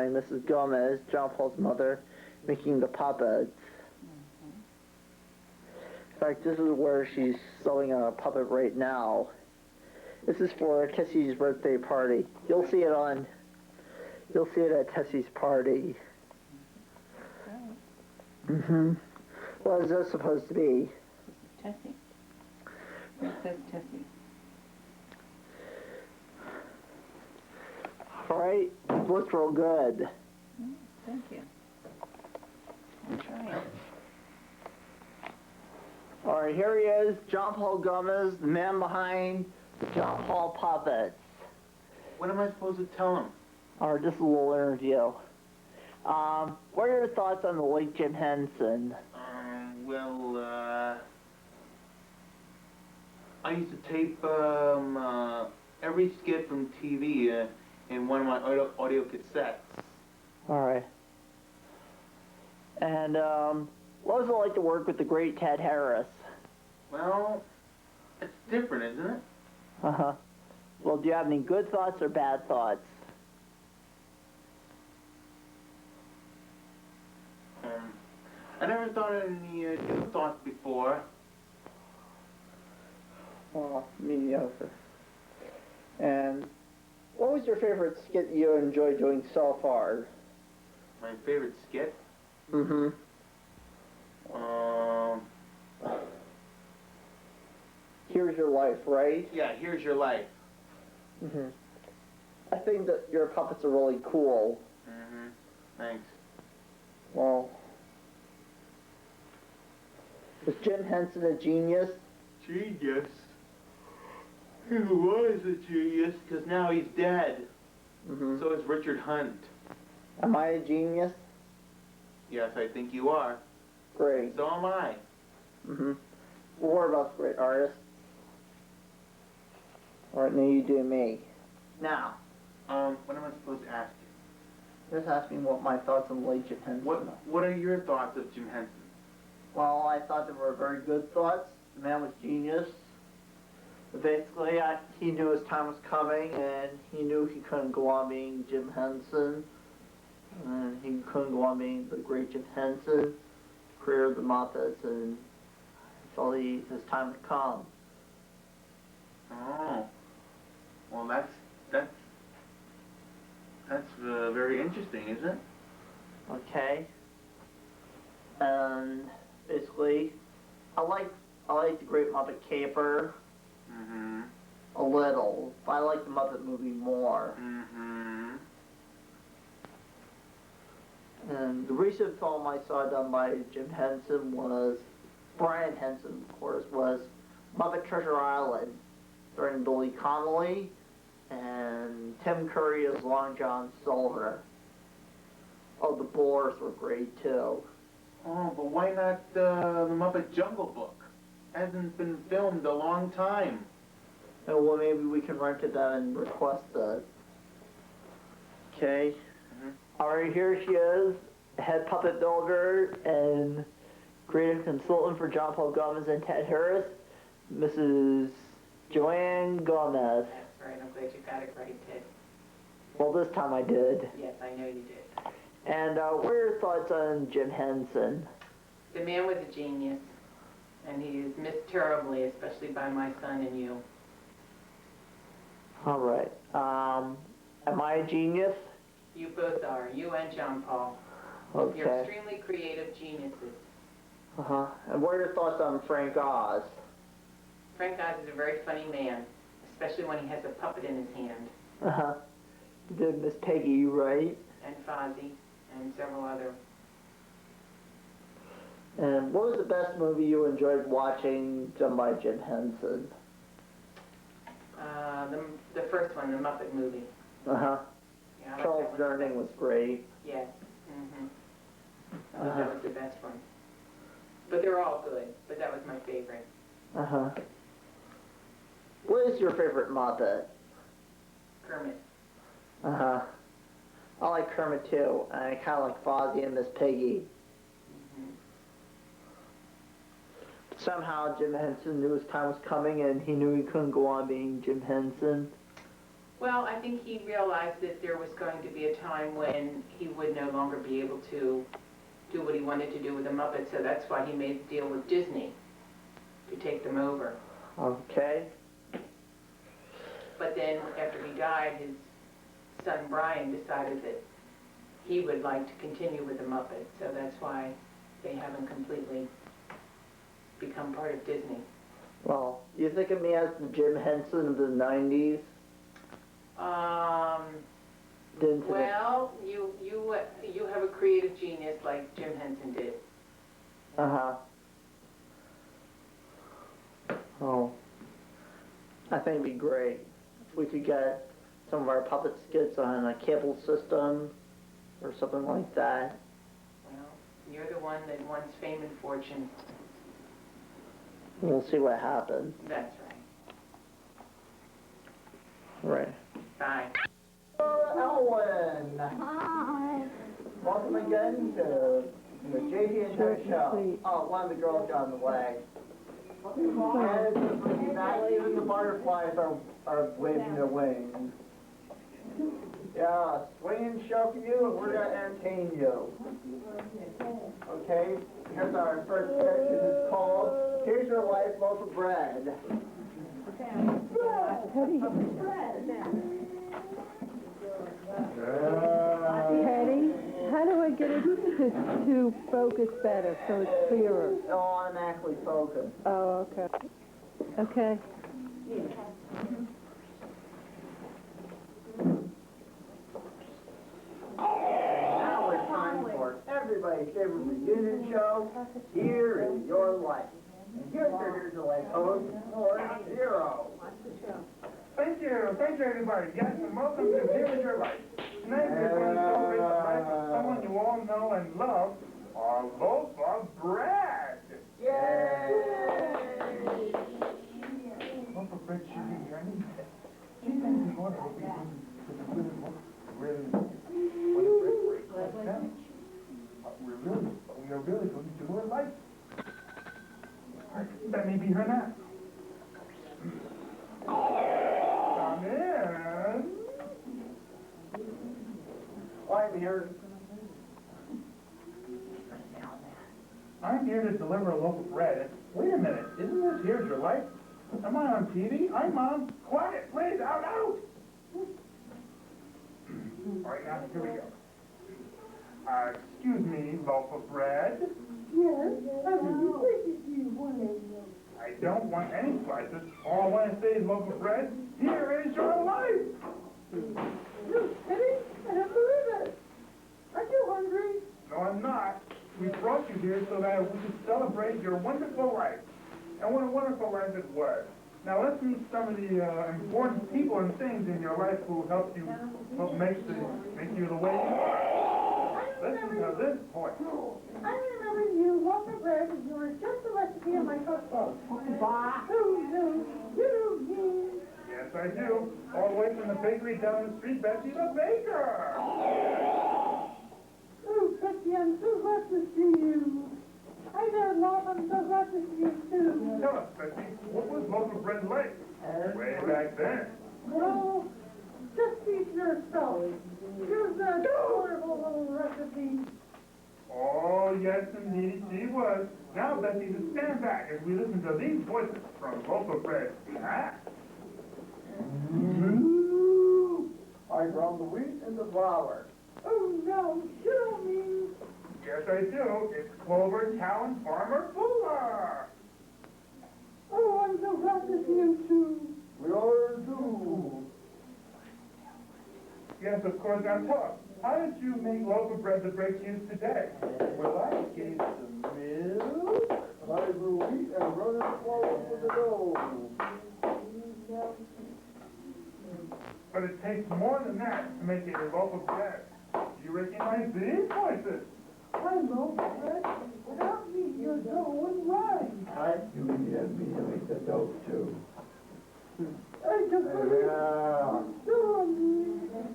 behind Mrs. Gomez, John Paul's mother, making the puppets. In fact, this is where she's sewing a puppet right now. This is for Tessie's birthday party. You'll see it at Tessie's party. What is this supposed to be? Tessie. It says Tessie. Alright, looks real good. Thank you. I'm trying. Alright, here he is, John Paul Gomez, the man behind the John Paul puppets. What am I supposed to tell him? Alright, just a little interview. What are your thoughts on the late Jim Henson? I used to tape every skit from TV in one of my audio cassettes. Alright. And, what was it like to work with the great Ted Harris? Well, it's different, isn't it? Uh-huh. Well, do you have any good thoughts or bad thoughts? I never thought of any new thoughts before. Well, mediocre. And what was your favorite skit you enjoyed doing so far? My favorite skit? Mm-hmm. Here's Your Life, right? Yeah, Here's Your Life. Mm-hmm. I think that your puppets are really cool. Mm-hmm. Thanks. Well, was Jim Henson a genius? Genius? He was a genius, because now he's dead. Mm-hmm. So is Richard Hunt. Am I a genius? Yes, I think you are. Great. So am I. Mm-hmm. Well, what about great artists? Alright, now you do me. Now, What am I supposed to ask you? just ask me what my thoughts on late Jim Henson are. What are your thoughts of Jim Henson? Well, I thought they were very good thoughts. The man was genius. But basically, he knew his time was coming, and he knew he couldn't go on being Jim Henson. And he couldn't go on being the great Jim Henson, career of the Muppets, and he felt his time had come. Oh. Well, that's very interesting, isn't it? Okay. And basically, I like the Great Muppet Caper Mm-hmm. a little, but I like the Muppet movie more. Mm-hmm. And the recent film I saw done by Jim Henson was, Brian Henson, of course, was Muppet Treasure Island, starring Billy Connolly and Tim Curry as Long John Silver. Oh, the Boars were great too. Oh, but why not the Muppet Jungle Book? Hasn't been filmed a long time. And well, maybe we can rent it out and request it. Okay. Alright, here she is, head puppet builder and creative consultant for John Paul Gomez and Ted Harris, Mrs. Joanne Gomez. That's right, I'm glad you got it right, Ted. Well, this time I did. Yes, I know you did. And what are your thoughts on Jim Henson? The man was a genius, and he is missed terribly, especially by my son and you. Alright. Am I a genius? You both are, you and John Paul. Okay. You're extremely creative geniuses. Uh-huh. And what are your thoughts on Frank Oz? Frank Oz is a very funny man, especially when he has a puppet in his hand. Uh-huh. You did Miss Peggy, right? And Fozzie, and several other. And what was the best movie you enjoyed watching done by Jim Henson? The first one, the Muppet movie. Uh-huh. Yeah, I like Charles that one. Durning was great. Yes. Mm-hmm. That was the best one. But they're all good, but that was my favorite. Uh-huh. What is your favorite Muppet? Kermit. Uh-huh. I like Kermit too, and I kind of like Fozzie and Miss Piggy. Somehow Jim Henson knew his time was coming and he knew he couldn't go on being Jim Henson. Well, I think he realized that there was going to be a time when he would no longer be able to do what he wanted to do with the Muppets, so that's why he made the deal with Disney to take them over. Okay. But then, after he died, his son Brian decided that he would like to continue with the Muppets, so that's why they haven't completely become part of Disney. Well, you think of me as the Jim Henson of the 90s? Didn't Well, you have a creative genius like Jim Henson did. Uh-huh. Oh. I think it'd be great if we could get some of our puppet skits on a cable system or something like that. Well, you're the one that wants fame and fortune. We'll see what happens. That's right. Right. Bye. Elwin! Hi. Welcome again to the JP and Joe show. Oh, one of the girls got in the way. And not even the butterflies are waving their wings. Yeah, swinging show for you, and we're gonna entertain you. Okay, here's our first section. It's called "Here's Your Life, Loaf of Bread." Patty, how do I get it to focus better so it's clearer? It'll automatically focus. Oh, okay. Okay. Now it's time for everybody's favorite reunion show, Here Is Your Life. And here's your life host, Lord Zero. Thank you, everybody. Yes, and welcome to Here Is Your Life. Tonight we're going to celebrate the life of someone you all know and love, our loaf of bread. Yay! Loaf of bread should be here. She's in order. We'll be with a good look. Really, when the bread breaks like that, we are really going to do her life. Let me be her now. Come in. I'm here to deliver a loaf of bread. Wait a minute, isn't this Here's Your Life? Am I on TV? I'm on. Quiet, please, out. All right, now, here we go. Excuse me, loaf of bread. Yes, I don't want any slices. All I want to say is, loaf of bread, here is your life. You're kidding? I don't believe it. Are you hungry? No, I'm not. We brought you here so that we could celebrate your wonderful life. And what a wonderful life it was. Now let's meet some of the important people and things in your life who help make you the way you are. Listen to this voice. I remember you, Loaf of Bread, and you were just the recipe of my cookbook. Yes, I do. All the way from the bakery down the street, Betsy the Baker. Oh, Betsy, I'm so glad to see you. Hi there, Love, I'm so glad to see you too. Tell us, Betsy, what was Loaf of Bread like? Way back then. Well, just see for yourself. Here's a adorable little recipe. Oh, yes, indeed, she was. Now, Betsy, just stand back as we listen to these voices from Loaf of Bread. Ah. I ground the wheat and the flour. Oh, no, you don't mean... Yes, I do. It's Clover Town Farmer Fuller. Oh, I'm so glad to see you too. We are too. Yes, of course. Now tell us, how did you make Loaf of Bread that breaks news today? Well, I gave some milk, I grew wheat, and run it flour for the dough. But it takes more than that to make it a loaf of bread. Do you recognize these voices? I know, Fred. Without me, your dough wouldn't rise. You need me to make the dough too. I just believe dough on me.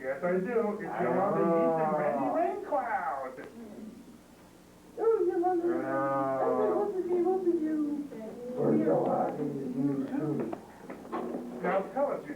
Yes, I do. It's your on the east and Randy Rain Cloud. Oh, you wonder. And then what the game up to you? We're so happy to see you too. Now tell us, you